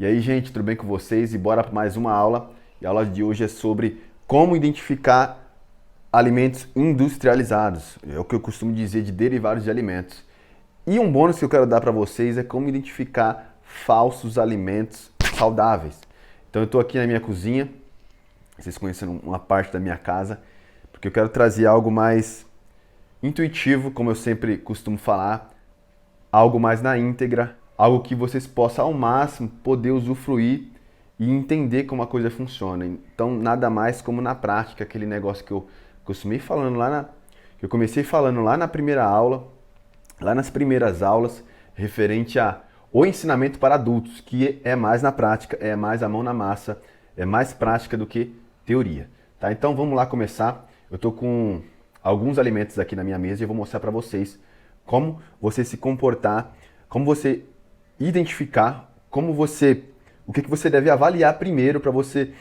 E aí, gente, tudo bem com vocês? E bora para mais uma aula. E a aula de hoje é sobre como identificar alimentos industrializados. É o que eu costumo dizer de derivados de alimentos. E um bônus que eu quero dar para vocês é como identificar falsos alimentos saudáveis. Então eu estou aqui na minha cozinha, vocês conhecendo uma parte da minha casa, porque eu quero trazer algo mais intuitivo, como eu sempre costumo falar, algo mais na íntegra, algo que vocês possam ao máximo poder usufruir e entender como a coisa funciona. Então, nada mais como na prática, aquele negócio que eu comecei falando lá na primeira aula, lá nas primeiras aulas, referente a o ensinamento para adultos, que é mais na prática, é mais a mão na massa, é mais prática do que teoria. Tá? Então vamos lá começar. Eu estou com alguns alimentos aqui na minha mesa e eu vou mostrar para vocês como você se comportar, como você identificar, o que você deve avaliar primeiro para você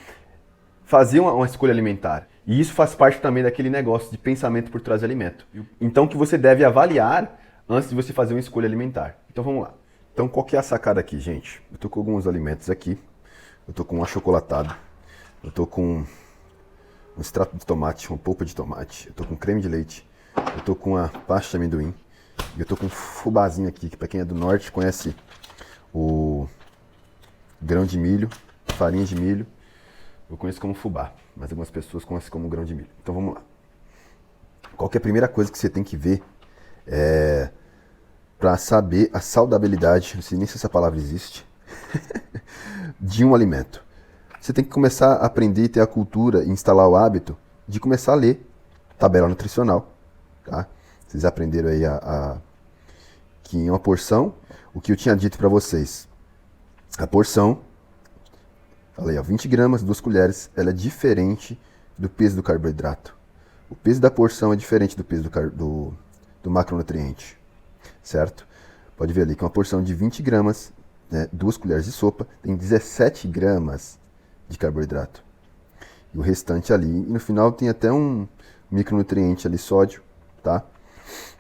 fazer uma escolha alimentar. E isso faz parte também daquele negócio de pensamento por trás do alimento. Então, que você deve avaliar antes de você fazer uma escolha alimentar. Então, vamos lá. Então, qual que é a sacada aqui, gente? Eu tô com alguns alimentos aqui. Eu tô com um achocolatado. Eu tô com um extrato de tomate, uma polpa de tomate. Eu tô com creme de leite. Eu tô com a pasta de amendoim. E eu tô com um fubazinho aqui, que para quem é do norte conhece o grão de milho, farinha de milho. Eu conheço como fubá, mas algumas pessoas conhecem como grão de milho. Então vamos lá. Qual que é a primeira coisa que você tem que ver para saber a saudabilidade, não sei nem se essa palavra existe, de um alimento? Você tem que começar a aprender e ter a cultura e instalar o hábito de começar a ler tabela nutricional. Tá? Vocês aprenderam aí que em uma porção, o que eu tinha dito para vocês, a porção, falei, 20 gramas, 2 colheres, ela é diferente do peso do carboidrato. O peso da porção é diferente do peso do macronutriente, certo? Pode ver ali que uma porção de 20 gramas, né, 2 colheres de sopa, tem 17 gramas de carboidrato. E o restante ali, e no final tem até um micronutriente ali, sódio, tá?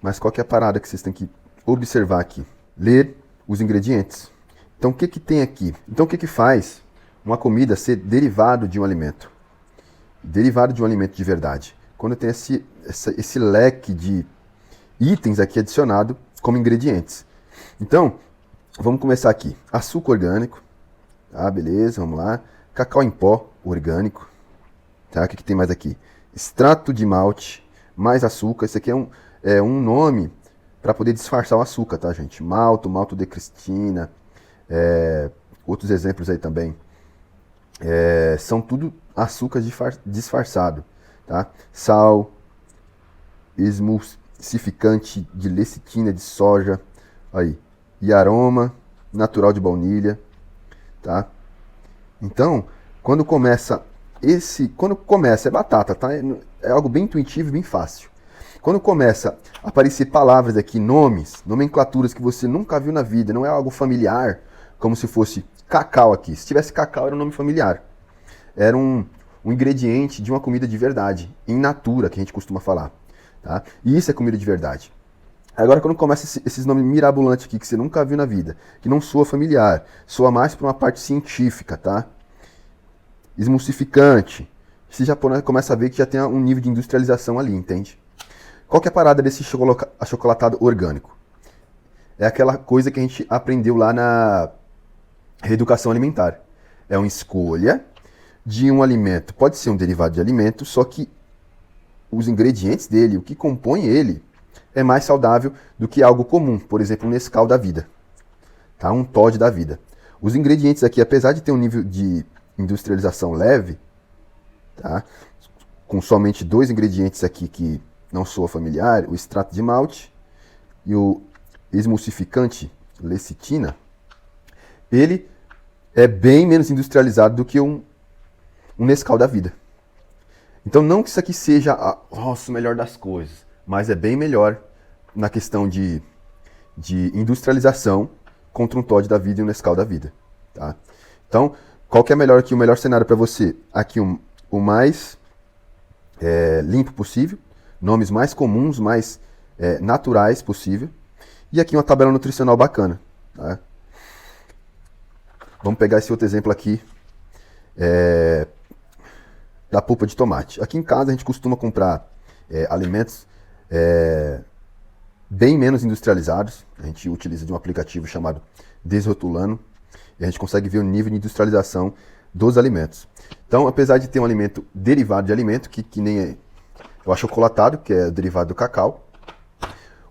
Mas qual que é a parada que vocês têm que observar aqui? Ler os ingredientes. Então, o que que tem aqui? Então, o que que faz uma comida ser derivado de um alimento? Derivado de um alimento de verdade. Quando tem esse leque de itens aqui adicionado como ingredientes. Então, vamos começar aqui. Açúcar orgânico. Tá, beleza, vamos lá. Cacau em pó orgânico. Tá, o que que tem mais aqui? Extrato de malte, mais açúcar. Esse aqui é um nome para poder disfarçar o açúcar, tá, gente? Maltodextrina. Outros exemplos aí também. São tudo açúcar disfarçado, tá? Sal, emulsificante de lecitina de soja, aí, e aroma natural de baunilha, tá? Então, quando começa é batata, tá? É algo bem intuitivo e bem fácil. Quando começa a aparecer palavras aqui, nomes, nomenclaturas que você nunca viu na vida, não é algo familiar, como se fosse cacau aqui. Se tivesse cacau, era um nome familiar. Era um ingrediente de uma comida de verdade, in natura, que a gente costuma falar. Tá? E isso é comida de verdade. Agora, quando começa esses nomes mirabolantes aqui, que você nunca viu na vida, que não soa familiar, soa mais para uma parte científica, tá? Emulsificante. Você já começa a ver que já tem um nível de industrialização ali, entende? Qual que é a parada desse achocolatado orgânico? É aquela coisa que a gente aprendeu lá na reeducação alimentar. É uma escolha de um alimento. Pode ser um derivado de alimento, só que os ingredientes dele, o que compõe ele, é mais saudável do que algo comum. Por exemplo, um Nescau da vida. Tá? Um Toddy da vida. Os ingredientes aqui, apesar de ter um nível de industrialização leve, tá? Com somente 2 ingredientes aqui que não soa familiar, o extrato de malte e o emulsificante lecitina, ele é bem menos industrializado do que um Nescau da vida. Então não que isso aqui seja o melhor das coisas, mas é bem melhor na questão de industrialização contra um Toddy da vida e um Nescau da vida. Tá? Então, qual que é melhor aqui, o melhor cenário para você? Aqui o mais limpo possível, nomes mais comuns, mais naturais possível. E aqui uma tabela nutricional bacana. Tá? Vamos pegar esse outro exemplo aqui, da polpa de tomate. Aqui em casa a gente costuma comprar alimentos bem menos industrializados. A gente utiliza de um aplicativo chamado Desrotulando e a gente consegue ver o nível de industrialização dos alimentos. Então, apesar de ter um alimento derivado de alimento, que nem o achocolatado, que é derivado do cacau,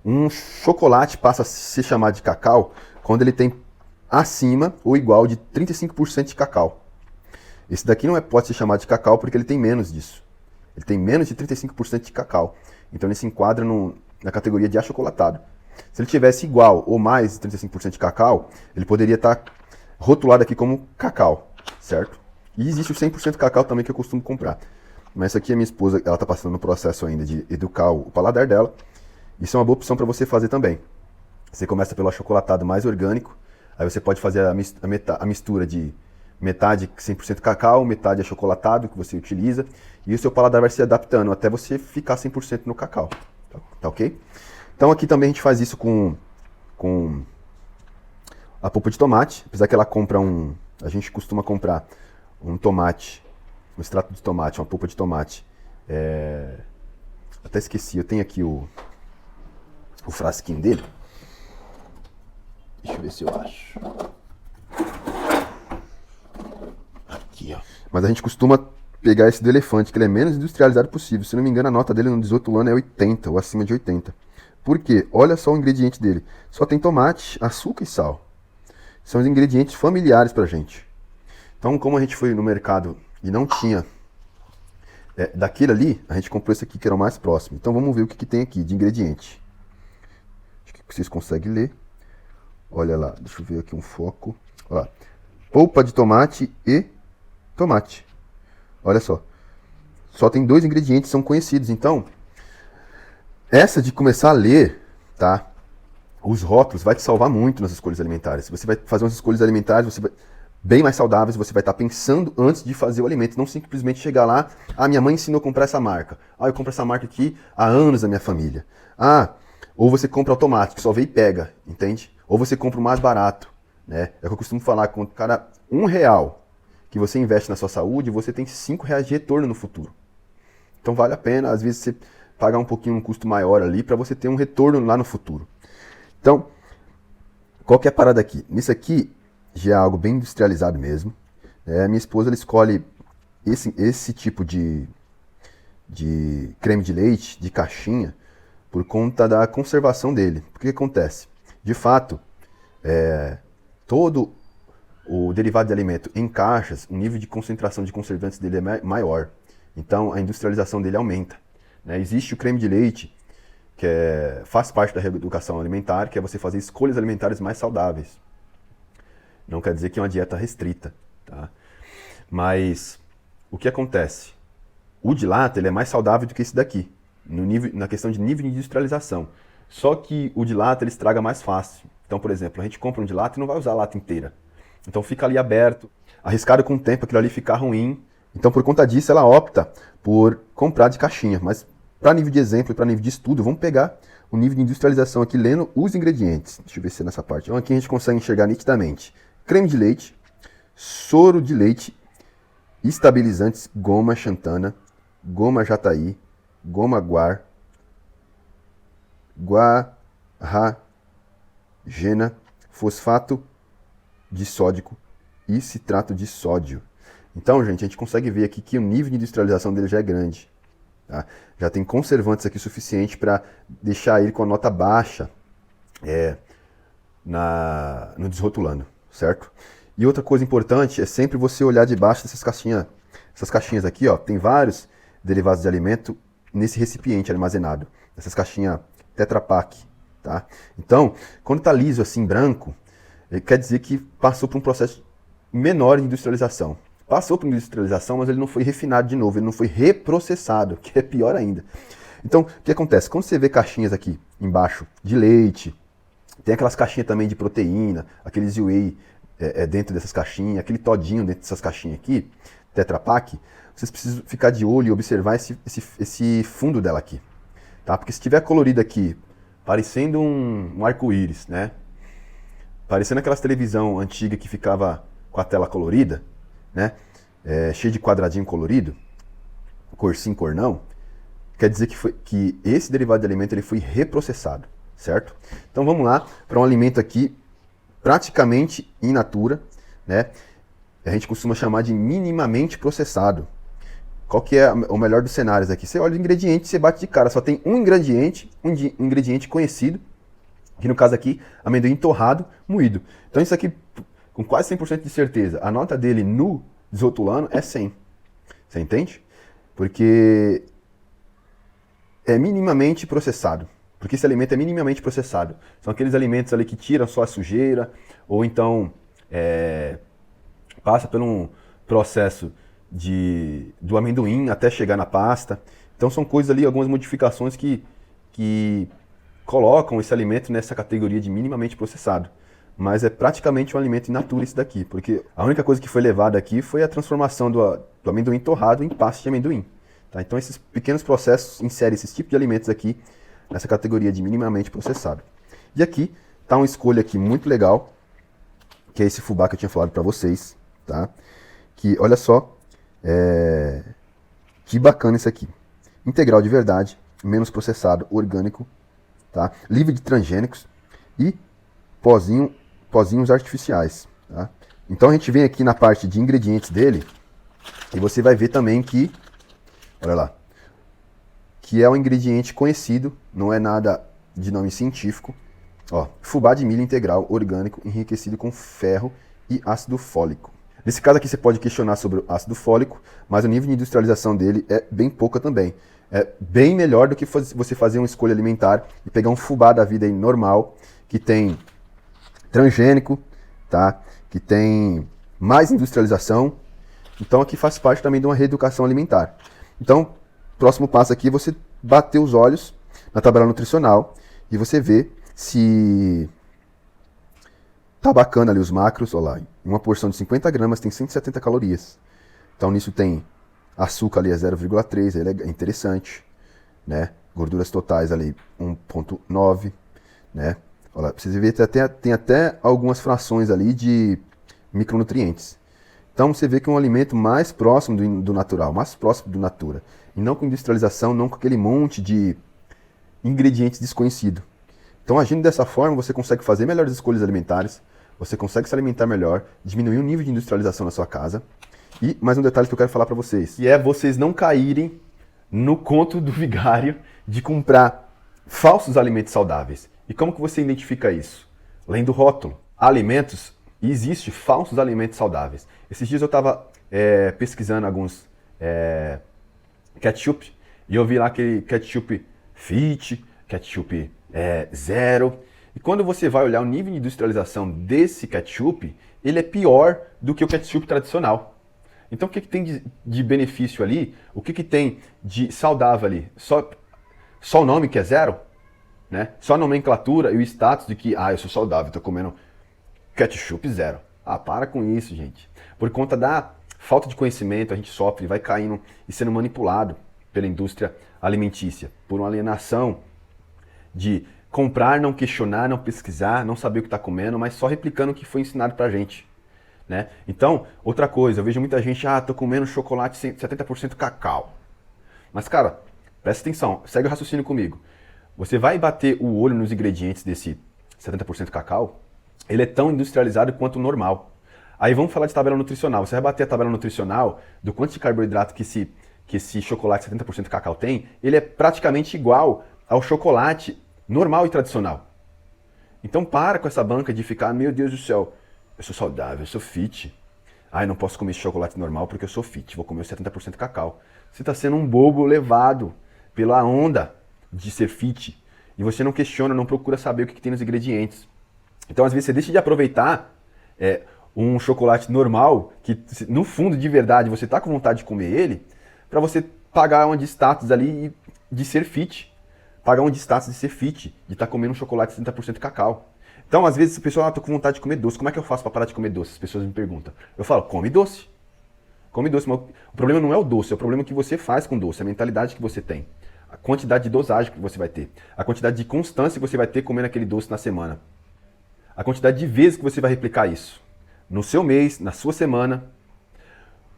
um chocolate passa a se chamar de cacau quando ele tem acima ou igual de 35% de cacau. Esse daqui não pode ser chamado de cacau porque ele tem menos disso. Ele tem menos de 35% de cacau. Então ele se enquadra na categoria de achocolatado. Se ele tivesse igual ou mais de 35% de cacau, ele poderia estar rotulado aqui como cacau, certo? E existe o 100% cacau também que eu costumo comprar. Mas essa aqui é minha esposa, ela está passando no processo ainda de educar o paladar dela. Isso é uma boa opção para você fazer também. Você começa pelo achocolatado mais orgânico, aí você pode fazer a mistura de metade 100% cacau, metade achocolatado que você utiliza, e o seu paladar vai se adaptando até você ficar 100% no cacau. Tá ok? Então aqui também a gente faz isso com a polpa de tomate, apesar que ela compra a gente costuma comprar um tomate, um extrato de tomate, uma polpa de tomate. Até esqueci, eu tenho aqui o frasquinho dele. Deixa eu ver se eu acho. Aqui, ó. Mas a gente costuma pegar esse do elefante, que ele é menos industrializado possível. Se não me engano, a nota dele no Desrotulando é 80 ou acima de 80. Por quê? Olha só o ingrediente dele. Só tem tomate, açúcar e sal. São os ingredientes familiares pra gente. Então, como a gente foi no mercado e não tinha daquele ali, a gente comprou esse aqui que era o mais próximo. Então vamos ver o que tem aqui de ingrediente. Acho que vocês conseguem ler. Olha lá, deixa eu ver aqui um foco. Olha lá. Polpa de tomate e tomate. Olha só. Só tem 2 ingredientes, são conhecidos. Então, essa de começar a ler, tá? Os rótulos vai te salvar muito nas escolhas alimentares. Você vai fazer umas escolhas alimentares, bem mais saudáveis, você vai estar pensando antes de fazer o alimento, não simplesmente chegar lá, minha mãe ensinou a comprar essa marca. Eu compro essa marca aqui há anos da minha família. Ou você compra automático, só vê e pega, entende? Ou você compra o mais barato, né? É o que eu costumo falar, com cada R$1 que você investe na sua saúde, você tem R$5 de retorno no futuro. Então vale a pena, às vezes, você pagar um pouquinho um custo maior ali para você ter um retorno lá no futuro. Então, qual que é a parada aqui? Nisso aqui já é algo bem industrializado mesmo. Minha esposa ela escolhe esse tipo de creme de leite, de caixinha, por conta da conservação dele. O que acontece? De fato, todo o derivado de alimento em caixas, o nível de concentração de conservantes dele é maior. Então, a industrialização dele aumenta. Existe o creme de leite, que faz parte da reeducação alimentar, que é você fazer escolhas alimentares mais saudáveis. Não quer dizer que é uma dieta restrita, tá? Mas o que acontece? O de lata ele é mais saudável do que esse daqui, na questão de nível de industrialização. Só que o de lata ele estraga mais fácil. Então, por exemplo, a gente compra um de lata e não vai usar a lata inteira. Então fica ali aberto, arriscado com o tempo aquilo ali ficar ruim. Então, por conta disso, ela opta por comprar de caixinha. Mas para nível de exemplo e para nível de estudo, vamos pegar o nível de industrialização aqui lendo os ingredientes. Deixa eu ver se é nessa parte. Então aqui a gente consegue enxergar nitidamente creme de leite, soro de leite, estabilizantes, goma xantana, goma jataí, goma guar, guarragena, fosfato de sódico e citrato de sódio. Então, gente, a gente consegue ver aqui que o nível de industrialização dele já é grande. Tá? Já tem conservantes aqui suficiente para deixar ele com a nota baixa no Desrotulando, certo? E outra coisa importante é sempre você olhar debaixo dessas caixinhas. Essas caixinhas aqui, ó, tem vários derivados de alimento nesse recipiente armazenado. Essas caixinhas Tetra Pak, tá? Então, quando tá liso assim, branco, quer dizer que passou por um processo menor de industrialização. Passou por industrialização, mas ele não foi refinado de novo, ele não foi reprocessado, que é pior ainda. Então, o que acontece? Quando você vê caixinhas aqui embaixo de leite, tem aquelas caixinhas também de proteína, aqueles whey dentro dessas caixinhas, aquele todinho dentro dessas caixinhas aqui, Tetra Pak, vocês precisam ficar de olho e observar esse fundo dela aqui. Tá? Porque se tiver colorido aqui, parecendo um arco-íris, né? Parecendo aquelas televisão antiga que ficava com com a tela colorida, né? Cheio de quadradinho colorido, cor sim, cor não, quer dizer que esse derivado de alimento ele foi reprocessado, certo? Então vamos lá para um alimento aqui praticamente in natura, né? A gente costuma chamar de minimamente processado. Qual que é o melhor dos cenários aqui? Você olha o ingrediente, você bate de cara, só tem um ingrediente conhecido, que no caso aqui, amendoim torrado, moído. Então isso aqui, com quase 100% de certeza, a nota dele no desrotulando é 100. Você entende? Porque é minimamente processado. Porque esse alimento é minimamente processado. São aqueles alimentos ali que tiram só a sujeira, ou então passa por um processo do amendoim até chegar na pasta. Então são coisas ali, algumas modificações que colocam esse alimento nessa categoria de minimamente processado. Mas é praticamente um alimento in natura esse daqui, porque a única coisa que foi levada aqui foi a transformação do amendoim torrado em pasta de amendoim. Tá? Então esses pequenos processos inserem esses tipos de alimentos aqui nessa categoria de minimamente processado. E aqui está uma escolha aqui muito legal, que é esse fubá que eu tinha falado para vocês, tá? Que olha só, que bacana isso aqui. Integral de verdade, menos processado, orgânico, tá? Livre de transgênicos e pozinhos artificiais, tá? Então a gente vem aqui na parte de ingredientes dele e você vai ver também que, olha lá, que é um ingrediente conhecido, não é nada de nome científico. Ó, fubá de milho integral, orgânico, enriquecido com ferro e ácido fólico. Nesse caso aqui você pode questionar sobre o ácido fólico, mas o nível de industrialização dele é bem pouca também. É bem melhor do que você fazer uma escolha alimentar e pegar um fubá da vida aí normal, que tem transgênico, tá? Que tem mais industrialização. Então aqui faz parte também de uma reeducação alimentar. Então, próximo passo aqui é você bater os olhos na tabela nutricional e você vê se tá bacana ali os macros. Olha lá, em uma porção de 50 gramas tem 170 calorias. Então nisso tem açúcar ali é 0,3, é interessante, né? Gorduras totais ali 1,9, né? Olha, pra vocês verem, tem até algumas frações ali de micronutrientes. Então você vê que é um alimento mais próximo do natural, mais próximo do natura. E não com industrialização, não com aquele monte de ingredientes desconhecidos. Então agindo dessa forma, você consegue fazer melhores escolhas alimentares, você consegue se alimentar melhor, diminuir o nível de industrialização na sua casa. E mais um detalhe que eu quero falar para vocês, que é vocês não caírem no conto do vigário de comprar falsos alimentos saudáveis. E como que você identifica isso? Além do rótulo. Alimentos, existe falsos alimentos saudáveis. Esses dias eu estava pesquisando alguns ketchup e eu vi lá aquele ketchup fit, ketchup zero. E quando você vai olhar o nível de industrialização desse ketchup, ele é pior do que o ketchup tradicional. Então o que tem de benefício ali? O que tem de saudável ali? Só o nome que é zero? Né? Só a nomenclatura e o status de que eu sou saudável, estou comendo ketchup zero. Para com isso, gente. Por conta da falta de conhecimento, a gente sofre, vai caindo e sendo manipulado pela indústria alimentícia, por uma alienação de comprar, não questionar, não pesquisar, não saber o que está comendo, mas só replicando o que foi ensinado pra gente. Né? Então, outra coisa, eu vejo muita gente, tô comendo chocolate 70% cacau. Mas, cara, presta atenção, segue o raciocínio comigo. Você vai bater o olho nos ingredientes desse 70% cacau, ele é tão industrializado quanto o normal. Aí vamos falar de tabela nutricional. Você vai bater a tabela nutricional do quanto de carboidrato que esse chocolate 70% cacau tem, ele é praticamente igual ao chocolate normal e tradicional. Então para com essa banca de ficar, meu Deus do céu, eu sou saudável, eu sou fit. Eu não posso comer chocolate normal porque eu sou fit, vou comer o 70% cacau. Você está sendo um bobo levado pela onda de ser fit. E você não questiona, não procura saber o que tem nos ingredientes. Então às vezes você deixa de aproveitar um chocolate normal, que no fundo de verdade você está com vontade de comer ele, para você pagar uma de status ali de ser fit. Pagar um de status de ser fit, de estar comendo um chocolate 70% cacau. Então, às vezes, a pessoa, tô com vontade de comer doce. Como é que eu faço para parar de comer doce? As pessoas me perguntam. Eu falo, come doce. Come doce. Mas o problema não é o doce, é o problema que você faz com doce, a mentalidade que você tem. A quantidade de dosagem que você vai ter. A quantidade de constância que você vai ter comendo aquele doce na semana. A quantidade de vezes que você vai replicar isso. no seu mês, na sua semana,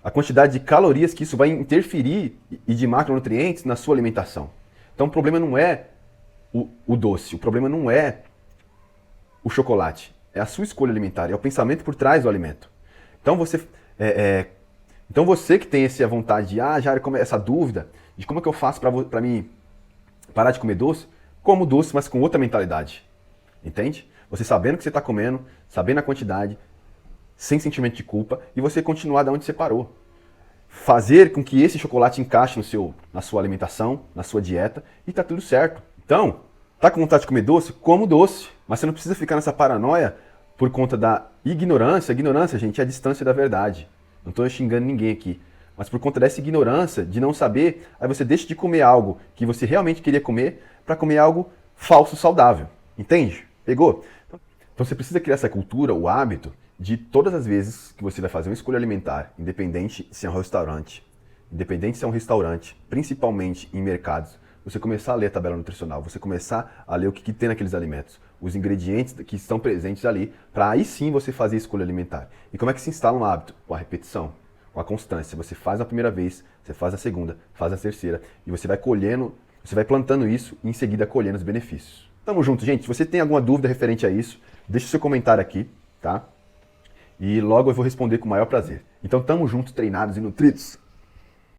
a quantidade de calorias que isso vai interferir e de macronutrientes na sua alimentação. Então o problema não é o doce, o problema não é o chocolate, é a sua escolha alimentar, é o pensamento por trás do alimento. Então você que tem essa vontade de, já essa dúvida de como é que eu faço para mim parar de comer doce, como doce, mas com outra mentalidade. Entende? Você sabendo o que você está comendo, sabendo a quantidade, sem sentimento de culpa, e você continuar da onde você parou. Fazer com que esse chocolate encaixe na sua alimentação, na sua dieta, e tá tudo certo. Então, tá com vontade de comer doce? Como doce. Mas você não precisa ficar nessa paranoia por conta da ignorância. Ignorância, gente, é a distância da verdade. Não estou xingando ninguém aqui. Mas por conta dessa ignorância, de não saber, aí você deixa de comer algo que você realmente queria comer para comer algo falso, saudável. Entende? Pegou? Então você precisa criar essa cultura, o hábito, de todas as vezes que você vai fazer uma escolha alimentar, independente se é um restaurante, principalmente em mercados, você começar a ler a tabela nutricional, você começar a ler o que tem naqueles alimentos, os ingredientes que estão presentes ali, para aí sim você fazer a escolha alimentar. E como é que se instala um hábito? Com a repetição, com a constância. Você faz a primeira vez, você faz a segunda, faz a terceira, e você vai colhendo, você vai plantando isso e em seguida colhendo os benefícios. Tamo junto, gente. Se você tem alguma dúvida referente a isso, deixa o seu comentário aqui, tá? E logo eu vou responder com o maior prazer. Então tamo juntos, treinados e nutridos.